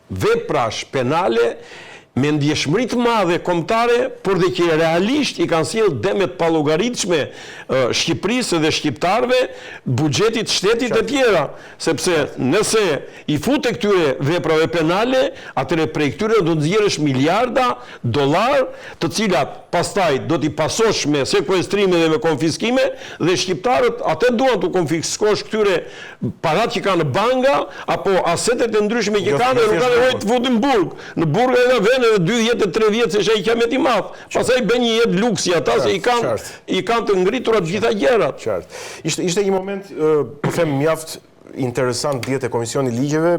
veprash penale me ndjeshmëri të madhe kombëtare, por dhe që realisht i kanë sjellë demet pa llogaritshme Shqipërisë dhe shqiptarëve, buxhetit shtetit e tjera, sepse nëse i fute këtyre veprave penale, atëre prej këtyre do të nxjerrësh miliarda dollar, të cilat pastaj do t'i pasosh me sekuestrime dhe me konfiskime, dhe shqiptarët atë duan të konfiskosh këtyre parat që kanë në banka apo asetet e ndryshme që kanë, nuk kanë nevojë të futin burg. Në burg edhe vënë 2 jetë, 3 vjetë se shë i kemet i madh. Pastaj bën një jetë luksi ata se i kanë të ngritura të gjitha gjërat. Qartë. Ishte një moment, po them, mjaft interesant dihet e Komisioni Ligjeve,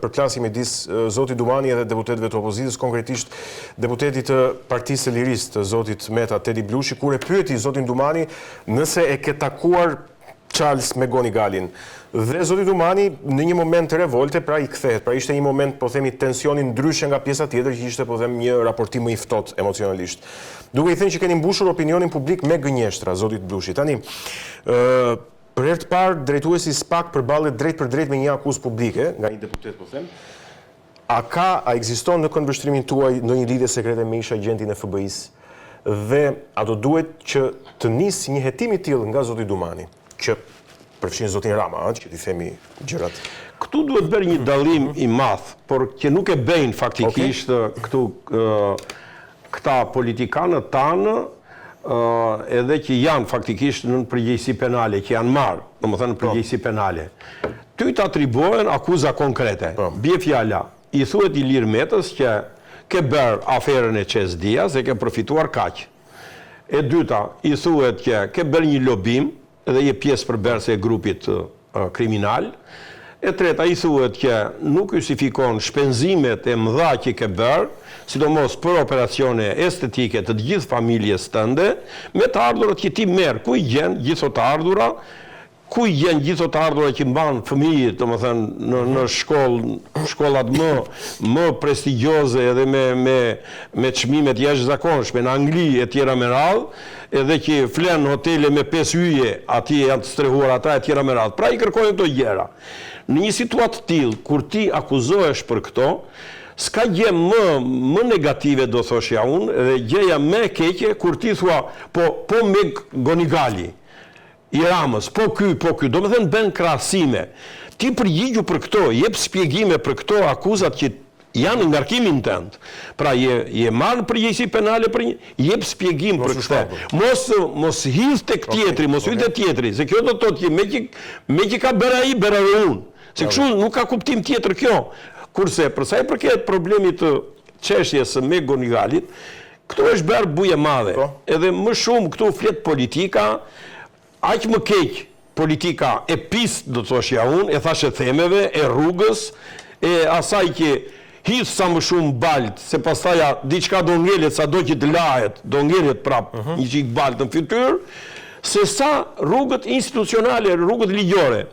përplasje midis zotit Dumani edhe deputetëve të opozitës, konkretisht deputetit të Partisë së Lirisë, të zotit Meta Tedi Blushi, kur e pyeti zotin Dumani nëse e ke takuar Charles me Goni Galin. Dhe zoti Dumani në një moment të revolte pra i kthehet. Pra ishte një moment, po themi, tensioni ndryshe nga pjesa tjetër, që ishte, po them, një raportim më i ftohtë emocionalisht. Duke i thënë që keni mbushur opinionin publik me gënjeshtra, zotit Blushi. Tani, për herë të parë drejtuesi SPAK përballet drejt për drejt me një akuzë publike nga një deputet, po them. A ekziston në këndvështrimin tuaj ndonjë lidhje sekrete me ish agentin e FBI-s dhe a do duhet që të nisë një hetim i tillë nga zoti Dumani, që përfshin zotin Rama, që t'i themi gjërat. Këtu duhet bërë një dallim i madh, por që nuk e bëjnë faktikisht këtu këta politikanët tanë, edhe që janë faktikisht në përgjegjësi penale, që janë marrë, domethënë në përgjegjësi penale. Ty të atribuohen akuza konkrete. Bie fjala, i thuhet Ilir Metës që ke bërë aferën e Qes Dias dhe ke përfituar kaq. E dyta, i thuhet që ke bërë një lobim dhe je pjesë përbërëse e grupit kriminal. E treta, i thuhet që nuk justifikon shpenzimet e mëdha që ke bërë, sidomos për operacione estetike të gjithë familjes tënde, me të ardhurat që ti merr. Ku i gjen gjithë të ardhura? Ku i gjen gjithë të ardhura që mban fëmijët, domethënë në shkollat më prestigjioze edhe me çmimet jashtëzakonshme në Angli e tjera me radhë, edhe që flen hotele me 5 yje, atje janë të strehuar ata e tjera me radhë. Pra i kërkojnë këto gjëra. Në një situatë tillë, kur ti akuzohesh për këto, s'ka gjë më negative, do thoshja unë, edhe gjëja më e keqe kur ti thua, po me Gonigali, i Ramës, po ky, do me thënë bën krahasime. Ti përgjigju për këto, jep shpjegime për këto akuzat që janë në ngarkimin tënd. Pra je marrë përgjegjësi penale për një, jep shpjegim për këtë. Mos hidh tek tjetri, mos hyj te tjetri, se kjo do të thotë që me që ka bërë ai, bërë unë. Se kështu nuk ka kuptim tjetër kjo. Kurse për sa i përket problemit të çështjes me Gonigalit, këtu është bërë buje madhe. Edhe më shumë këtu flet politika, aq më keq politika e pis, do të thoshja unë, e thashë themeve, e rrugës, e asaj që hidh sa më shumë balt, se pastaja diçka do ngelet, sa do që të lahet, do ngelet prap një çik balt në fytyrë, se sa rrugët institucionale, rrugët ligjore.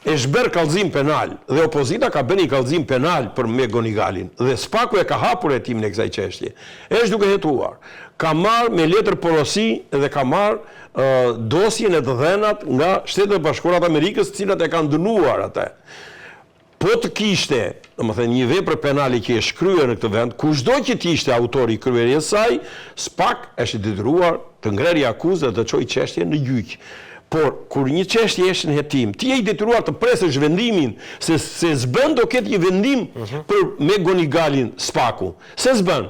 E shber kallëzim penal, dhe opozita ka bën një kallëzim penal për me Gonigalin, dhe SPAK-u e ka hapur hetimin e kësaj çështje. Është duke hetuar. Ka marrë me letër porosi dhe ka marrë dosjen e të dhënat nga Shtetet e Bashkuara të Amerikës, të cilat e kanë dënuar atë. Po të kishte, domethënë, një vepër penale që e shkryer në këtë vend, kushdo që të ishte autori i kryerjes së saj, SPAK është detyruar të ngrejë akuzë dhe të çojë çështjen në gjyq. Por, kur një çështje është në hetim, ti je i detyruar të presësh vendimin, se s'bën do ketë një vendim për me Gonigalin SPAK-u. Se s'bën.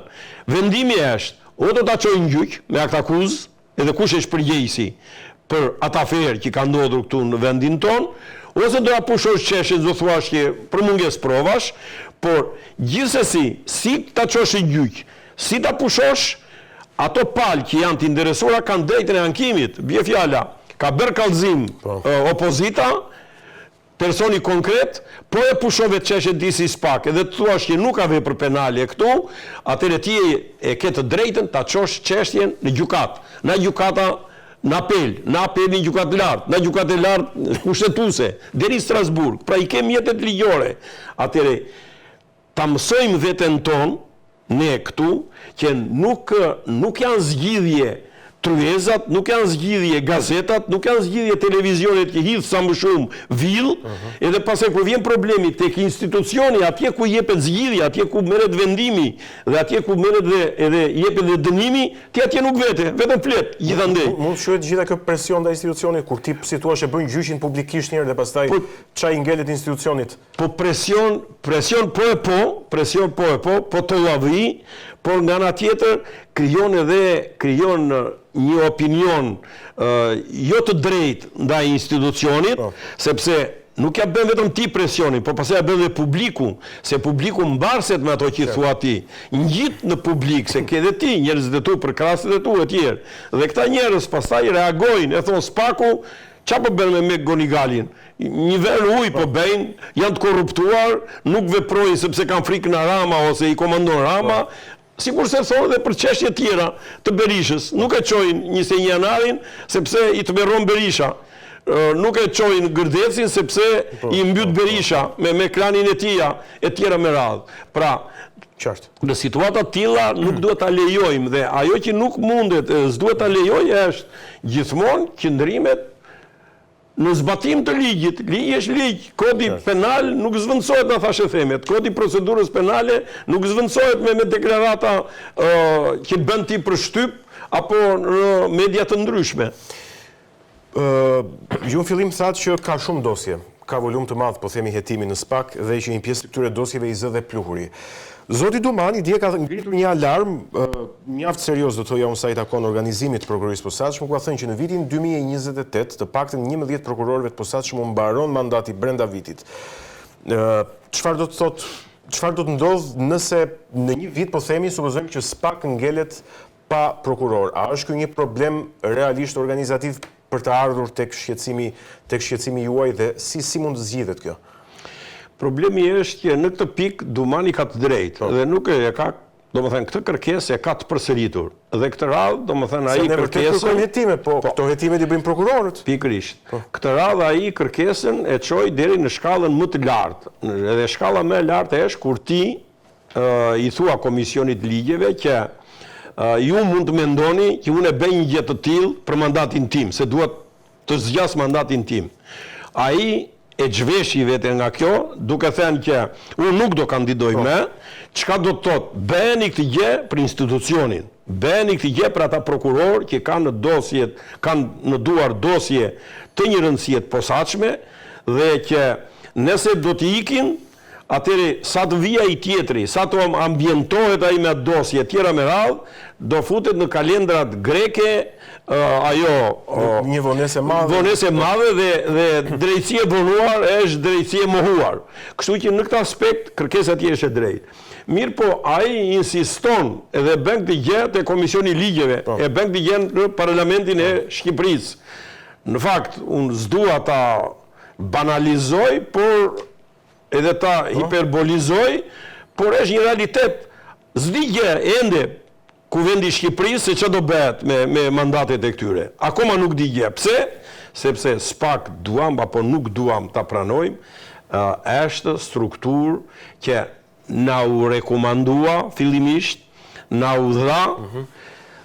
Vendimi është, o do ta çojë në gjyq me akt akuzë, edhe kush është përgjegjësi për atë aferë që ka ndodhur këtu në vendin ton, ose do ta pushosh çështjen, do thuash që për mungesë provash, por gjithsesi, si ta çosh në gjyq, si ta pushosh, ato palë që janë të interesuara kanë drejtën e ankimit. Bie fjala, ka bërë kallëzim opozita, personi konkret, po e pushove çështjen disi SPAK, edhe të thuash që nuk ka vepër penale këtu, atëherë ti e ke të drejtën ta çosh çështjen në gjykat. Na gjykata në apel, në apelin gjykatë lartë, në gjykatë lartë kushtetuese, deri në Strasburg. Pra i kemi mjetet ligjore. Atëherë ta mësojmë veten tonë ne këtu që nuk janë zgjidhje tryezat, nuk janë zgjidhje gazetat, nuk janë zgjidhje televizionet që hidh sa më shumë vill, edhe pastaj kur vjen problemi tek institucioni, atje ku jepet zgjidhja, atje ku merret vendimi dhe atje ku merret edhe jepet dhe dënimi, ti atje nuk vete, vetëm flet gjithandej. Mund të shohet gjitha kjo presion ndaj institucionit kur ti situash e bën gjyqin publikisht njëherë dhe pastaj çai ngelet institucionit. Po presion po të llavi, por nga ana tjetër krijon një opinion jo të drejtë ndaj institucionit, sepse nuk ja bën vetëm ti presionin, por pastaj ja bën dhe publiku, se publiku mbarset me ato që thua ti. Ngjit në publik, se ke dhe ti njerëzit e tu për krahasat e tu e tjerë. Dhe këta njerëz pastaj reagojnë, e thon Spaku, çfarë po bën me Gonigalin? Një ver ujë po bëjnë, janë të korruptuar, nuk veprojnë sepse kanë frikë në Rama ose i komandon Rama. Sikur se thonë dhe për çështje tjera të Berishës, nuk e çojnë 21 janarin sepse i të merron Berisha. Nuk e çojnë Gërdecin sepse i mbyt Berisha me klanin e tij e tjera me radhë. Pra, në situata të tilla nuk duhet ta lejojmë dhe ajo që nuk mundet, s'duhet ta lejojë është gjithmonë qëndrimet në zbatim të ligjit. Ligji është ligj. Kodi penal nuk zvendësohet na thashë themet. Kodi procedurës penale nuk zvendësohet me deklarata që bën ti për shtyp apo në media të ndryshme. Ju në fillim thatë që ka shumë dosje, ka volum të madh, po themi hetimi në SPAK dhe që një pjesë të këtyre dosjeve i zë dhe pluhuri. Zoti Dumani dje ka ngritur një alarm mjaft serioz, do të thoja unë sa i takon organizimit të prokurorisë posaçme, ku ka thënë që në vitin 2028 të paktën 11 prokurorëve të posaçëm u mbaron mandati brenda vitit. Çfarë do të thotë, çfarë do të ndodh nëse në një vit po themi supozojmë që SPAK ngelet pa prokuror? A është ky një problem realisht organizativ për të ardhur tek shqetësimi juaj dhe si mund të zgjidhet kjo? Problemi është që në këtë pikë Dumani ka të drejtë dhe nuk e ka, domethënë këtë kërkesë e ka të përsëritur. Dhe këtë radhë, domethënë ai kërkesën hetime, po këto hetime i bëjnë prokurorët. Pikërisht. Këtë radhë ai kërkesën e çoi deri në shkallën më të lartë. Edhe shkalla më e lartë është kur ti i thua Komisionit Ligjeve që ju mund të mendoni që unë e bëj një gjë të tillë për mandatin tim, se duhet të zgjas mandatin tim. Ai e zhveshi vete nga kjo, duke thënë që unë nuk do kandidoj më, çka do të thotë, bëheni këtë gjë për institucionin, bëheni këtë gjë për ata prokuror që kanë në duar dosje të një rëndësie të posaçme dhe që nëse do të ikin, atëri sa të vija i tjetri, sa të ambientohet ai me dosje tjera me radhë, do futet në kalendrat greke një vonesë e madhe dhe drejtësia vonuar është drejtësia mohuar. Kështu që në këtë aspekt kërkesa tjetër është e drejtë. Mirë po, ai insiston edhe bën këtë gjë te Komisioni i Ligjeve, e bën këtë gjë në Parlamentin e Shqipërisë. Në fakt, unë s'dua ta banalizoj, por edhe ta hiperbolizoj, por është një realitet. S'di gjë ende Kuvendi i Shqipërisë se çfarë do bëhet me mandatet e këtyre. Akoma nuk di gjë. Pse? Sepse SPAK duam apo nuk duam ta pranojmë, është strukturë që na u rekomandua fillimisht, na u dha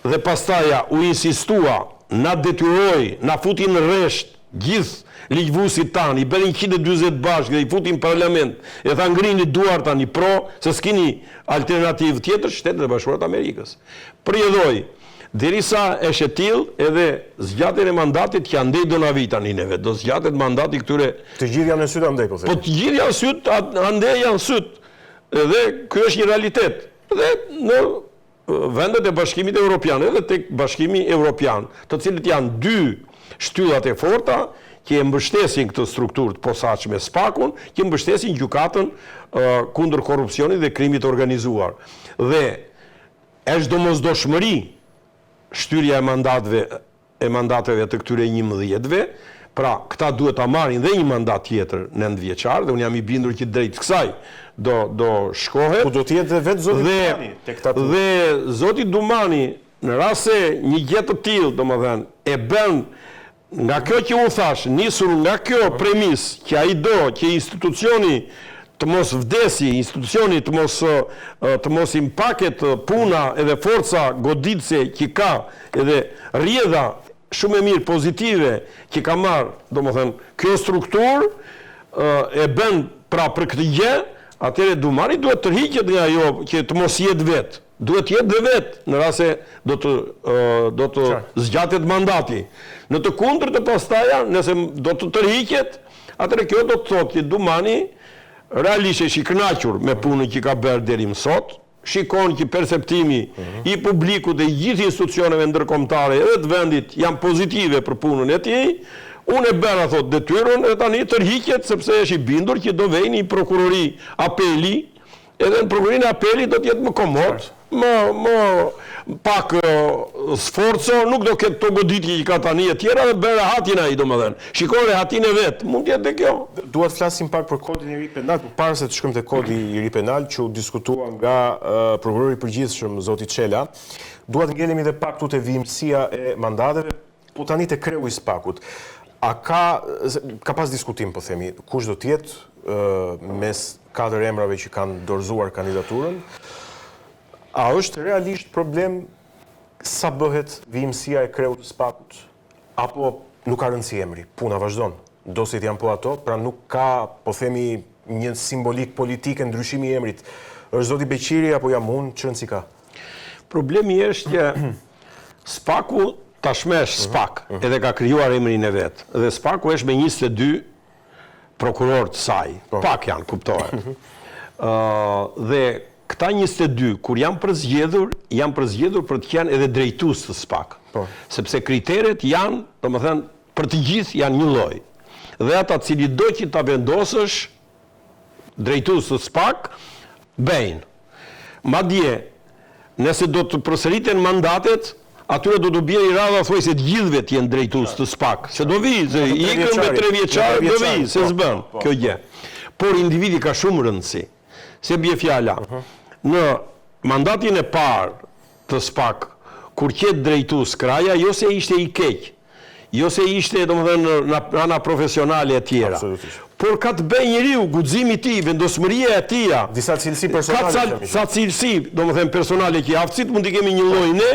dhe pastaj u insistua, na detyroi, na futi në rresht gjithë ligjvusit tanë, i bërin 140 bashkë dhe i futin parlament, e tha ngrini duar tani se s'kini alternativë tjetër, Shtetet e Bashkuara të Amerikës. Përjedhoi, derisa është e tillë edhe zgjatjen e mandatit që andej do na vi tani neve, do zgjatet mandati këtyre. Të gjithë janë në syt andej, po them. Po të gjithë janë syt, andej janë syt. Dhe ky është një realitet. Dhe në vendet e Bashkimit Evropian, edhe tek Bashkimi Evropian, të cilët janë dy shtyllat e forta që e mbështesin këtë strukturë të posaçme SPAK-un, që mbështesin gjykatën kundër korrupsionit dhe krimit organizuar. Dhe është domosdoshmëri shtyrja e mandateve të këtyre 11-ve, pra këta duhet ta marrin dhe një mandat tjetër 9-vjeçar, dhe unë jam i bindur që drejt kësaj do shkohet. Po do të jetë vetë zoti Dumani tek këta. Dhe zoti Dumani në rast se një gjë të tillë, domethënë, e bën nga kjo që unë thash, nisur nga kjo premis që ai do që institucioni të mos vdesi institucioni, të mos impaket puna edhe forca goditëse që ka edhe rjedha shumë e mirë pozitive që ka marrë, domethënë, kjo strukturë e bën pra për këtë gjë, atëherë Dumani duhet tërhiqet nga ajo që të mos jetë vetë. Duhet jetë dhe vetë, në rast se do të zgjatet mandati. Në të kundërt të pastaja, nëse do të tërhiqet, atëherë kjo do të thotë që Dumani realisht është i kënaqur me punën që ka bërë deri më sot, shikon që perceptimi i publikut dhe i gjithë institucioneve ndërkombëtare edhe të vendit janë pozitive për punën e tij. Unë e bëra thot detyrën e tani tërhiqet sepse është i bindur që do vejnë i prokurori apeli, edhe në prokurorinë apeli do të jetë më komod, më pak sforco, nuk do ketë të goditje që ka tani e tjera dhe bërë rehatin ai domethënë. Shikon rehatin e vet, mund të jetë kjo. Duhet të flasim pak për kodin e ri penal, përpara se të shkojmë te kodi i ri penal që u diskutua nga prokurori i përgjithshëm zoti Çela. Duhet ngelemi edhe pak tu te vimësia e mandateve, po tani te kreu i SPAK-ut. A ka pas diskutim, po themi, kush do të jetë mes 4 emrave që kanë dorëzuar kandidaturën? A është realisht problem sa bëhet vimësia e kreut të SPAK-ut? Apo nuk ka rëndësi emri? Puna vazhdon. Dosit janë po ato, pra nuk ka, po themi, një simbolik politike ndryshimi i emrit. Është zoti Beqiri apo jam unë, që rëndësi ka? Problemi është që SPAK-u tashmë është SPAK, edhe ka krijuar emrin e vet. Dhe SPAK-u është me 22 prokuror të saj. Pak janë, kuptohet. Dhe këta 22, kur janë përzgjedhur për të qenë edhe drejtues të SPAK. Sepse kriteret janë, domethënë, për të gjithë janë një lloj. Dhe ata cili do që ta vendosësh drejtues të SPAK, bëjnë. Madje, nëse do të përsëriten mandatet, atyre do të bjerë i radha thuaj se të gjithëve të jenë drejtues të SPAK. Se do vi, se ikën me 3 vjeçar, do vi, se s'bën kjo gjë. Por individi ka shumë rëndësi. Se bje fjala, në mandatin e parë të SPAK, kur qetë drejtues kraja, jo se ishte i keq, jo se ishte, domethënë, në ana profesionale e tjera. Por ka të bëjë njeriu, guximi i tij, vendosmëria e tij. Disa cilësi personale. Sa cilësi, domethënë personale që aftësit mund të kemi një lloj ne,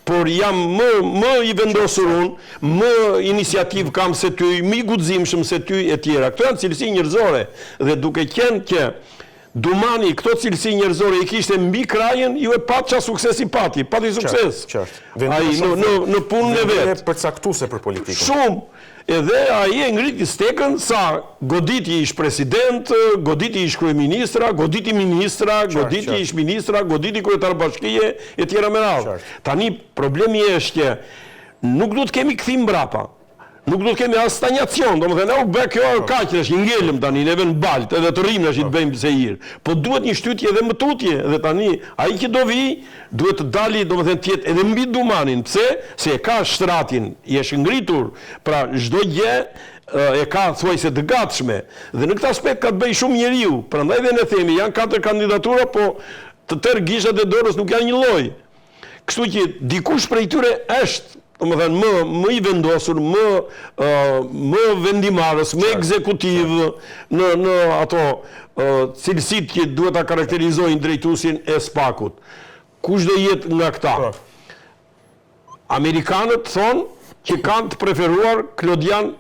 por jam më i vendosur unë, më iniciativë kam se ty, më i guximshëm se ty e tjera. Këto janë cilësi njerëzore dhe duke qenë që Dumani këto cilësi njerëzore i kishte mbi krajën, ju e pat qa suksesi pati sukses. Ai në punën e vet. Përcaktuese për politikën. Shumë. Edhe ai e ngriti stekën sa goditi ish president, goditi ish kryeministra, goditi ministra, goditi ish ministra, goditi kryetar bashkie e tjera me radhë. Tani problemi është që nuk do të kemi kthim mbrapa. Nuk do të kemi as stagnacion, domethënë u bë kjo kaq është i ngelëm tani neve në balt, edhe të rrimë të bëjmë se hir. Po duhet një shtytje edhe më tutje, dhe tani ai që do vi duhet të dali domethënë të jetë edhe mbi Dumanin. Pse? Se e ka shtratin, i është ngritur, pra çdo gjë e ka thuajse të gatshme. Dhe në këtë aspekt ka të bëjë shumë njeriu. Prandaj dhe ne themi janë 4 kandidatura, po të tërë gishtat e dorës nuk janë një lloj. Kështu që dikush prej tyre është më i vendosur, më vendimarrës, më ekzekutiv në ato cilësit që duhet ta karakterizojnë drejtuesin e SPAK-ut. Kush do jetë nga këta? Amerikanët thonë që kanë të preferuar Klodian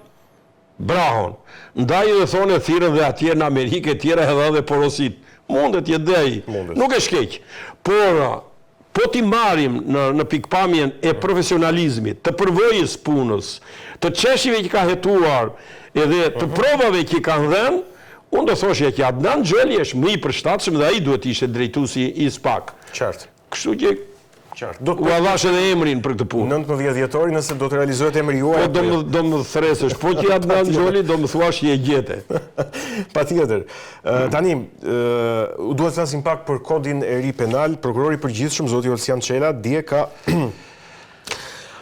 Brahon. Ndaj dhe thonë e thirrën dhe atje në Amerikë e tjera edhe porosit. Mundet jetë dhe ai. Nuk e shkeq. Por po t'i marrim në pikpamjen e profesionalizmit, të përvojës punës, të çështjeve që ka hetuar edhe të provave që kanë dhënë, unë do thoshja që Adnan Xheli është më i përshtatshëm dhe ai duhet ishte drejtuesi i SPAK. Qartë. Kështu që u avash edhe emrin për këtë punë. 19 dhjetori nëse do të realizohet emri juaj. Po do më thresësh, po që Adnan Xheli do më thuash që e gjete. Patjetër. Tani duhet të flasim pak për kodin e ri penal. Prokurori i përgjithshëm zoti Olsian Çela dje ka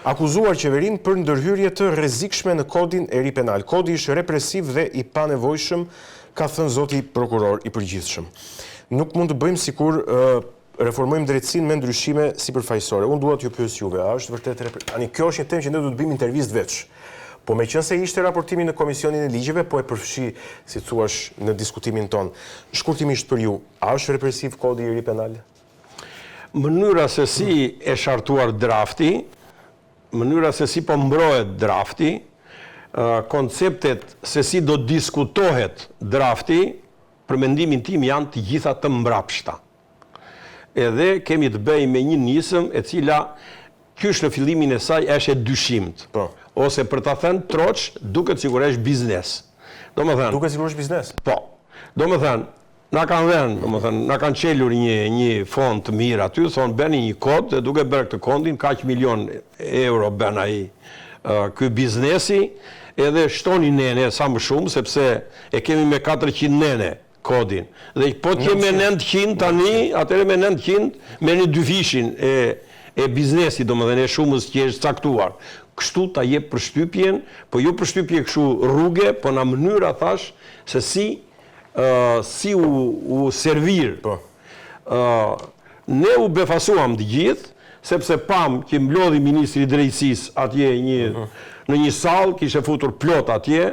akuzuar qeverinë për ndërhyrje të rrezikshme në kodin e ri penal. Kodi është represiv dhe i panevojshëm, ka thënë zoti prokuror i përgjithshëm. Nuk mund të bëjmë sikur reformojmë drejtësinë me ndryshime sipërfaqësore. Unë dua t'ju pyes juve, a është vërtet kjo është një temë që ne do të bëjmë intervistë veç. Po me qënë se ishte raportimi në Komisionin e Ligjeve, po e përfshi, si thuash, në diskutimin tonë. Shkurtimisht për ju, a është represiv kodi i ri penal? Mënyra se si e shartuar drafti, mënyra se si po mbrohet drafti, konceptet se si do diskutohet drafti, për mendimin tim janë të gjitha të mbrapshta. Edhe kemi të bëj me një nisëm e cila kysh në fillimin e saj është e dyshimt. Ose për ta thënë troç, duket sigurisht biznes. Duket sigurisht biznes? Po. Do më thënë, na kanë qelur një fond të mirë aty, thonë bëni një kod, dhe duke bërë këtë kondin, kaq milion euro bën ai ky biznesi, edhe shtoni nene sa më shumë, sepse e kemi me 400 nene kodin. Dhe po të kemi me 900 tani, atëre me 900 me një dy fishin e biznesi, do më dhe e shumës që është caktuar. Kështu ta jep përshtypjen, po jo përshtypje kështu rrugë, po në mënyra thash se si u servir. Ne u befasuam të gjithë, sepse pam që mblodhi Ministri i Drejtësisë atje në një sallë, kishe futur plot atje,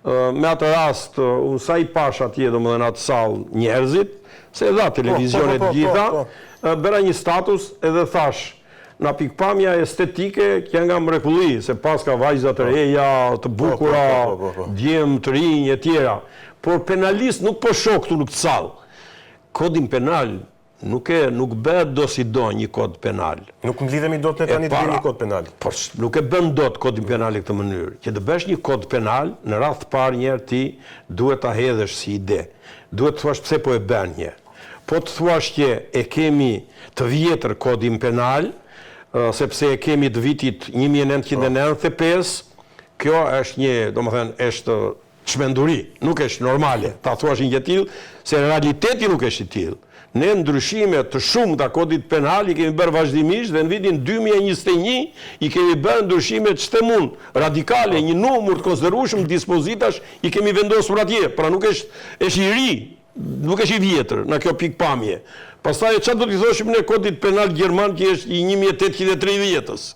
me atë rast, unë sa i pash atje, do më dhe në atë sallë njerëzit, se edha televizionet gjitha, bëra një status edhe thash, na pikpamja estetike kja nga mrekulli, se pas ka vajzat të reja, të bukura, djem të rinj e tjera. Por penalist nuk po shok këtu nuk të salë. Kodin penal nuk bëhet do si do një kod penal. Nuk mblidhemi do të tani të bëjmë një kod penal. Por nuk e bën do të kodin penal e këtë mënyrë. Që të bësh një kod penal, në radh të parë njerë ti duhet ta hedhësh si ide. Duhet të thuash pse po e bën një. Po të thuash që e kemi të vjetër kodin penal, sepse e kemi të vitit 1995, kjo është një, do më thënë, është çmenduri, nuk është normale. Ta thuash një tillë, se realiteti nuk është i tillë. Ne ndryshime të shumta kodit penal i kemi bërë vazhdimisht dhe në vitin 2021 i kemi bërë ndryshime ç'temund radikale, një numër të konsiderueshëm dispozitash i kemi vendosur atje. Pra nuk është i ri, nuk është i vjetër në kjo pikpamje. Pastaj çfarë do t'i thoshim ne kodit penal gjerman që është i 1830-s.